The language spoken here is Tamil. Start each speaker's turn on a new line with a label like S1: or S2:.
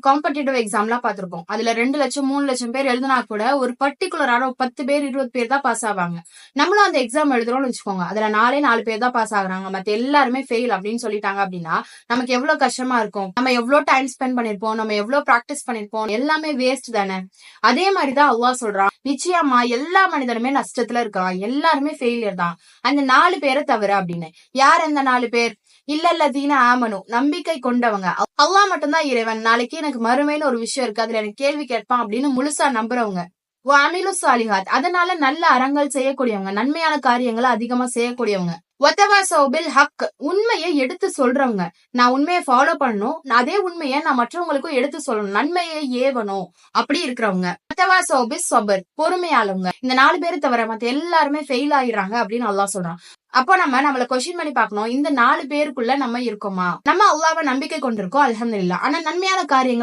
S1: காம்படிட்டிவ் எக்ஸாம்லாம் பார்த்திருப்போம். அதுல 2 லட்சம் 3 லட்சம் பேர் எழுதினா கூட ஒரு பர்டிகுலரான 10 பேர் 20 பேர் தான் பாஸ் ஆவாங்க. நம்மளும் அந்த எக்ஸாம் எழுதுறோம்னு வச்சுக்கோங்க. அதுல 4 பேர் தான் பாஸ் ஆகுறாங்க. மத்த எல்லாருமே ஃபெயில் அப்படின்னு சொல்லிட்டாங்க அப்படின்னா நமக்கு எவ்வளவு கஷ்டமா இருக்கும். நம்ம எவ்வளவு டைம் ஸ்பெண்ட் பண்ணிருப்போம், நம்ம எவ்வளவு பிராக்டிஸ் பண்ணிருப்போம், எல்லாமே வேஸ்ட் தானே. அதே மாதிரிதான் அல்லாஹ் சொல்றான், நிச்சயமா எல்லா மனிதனுமே நஷ்டத்துல இருக்கான், எல்லாருமே ஃபெயிலியர் தான், அந்த 4 பேரை தவிர அப்படின்னு. யார் அந்த 4 பேர்? இல்லல்லதீன ஆமனு, நம்பிக்கை கொண்டவங்க. அல்லாஹ் மட்டும்தான் இறைவன், நாளைக்கு எனக்கு மறுமைன்னு ஒரு விஷயம் இருக்கு, அதுல எனக்கு கேள்வி கேட்பான் அப்படின்னு முழுசா நம்புறவங்க. அமிலு சாலிஹாத், அதனால நல்ல அறங்கள் செய்யக்கூடியவங்க, நன்மையான காரியங்களை அதிகமா செய்யக்கூடியவங்க. ஒத்தவாசோபில் ஹக், உண்மையை எடுத்து சொல்றவங்க. நான் உண்மையை ஃபாலோ பண்ணணும், அதே உண்மையை நான் மற்றவங்களுக்கும் எடுத்து சொல்லணும், நன்மையை ஏவணும், அப்படி இருக்கிறவங்க. ஒத்தவாசோபில் சொபர், பொறுமையாளவங்க. இந்த 4 பேரை தவிர மத்த எல்லாருமே ஃபெயில் ஆயிடுறாங்க அப்படின்னு அல்லாஹ் சொல்றான். அப்போ நம்மள கொஸ்டின் பண்ணி பார்க்கணும், இந்த 4 பேருக்குள்ள நம்ம இருக்கோமா? நம்ம அல்லாஹ்வை நம்பிக்கை கொண்டிருக்கோம், அல்ஹம்துலில்லாஹ். ஆனா நன்மையான காரியங்கள்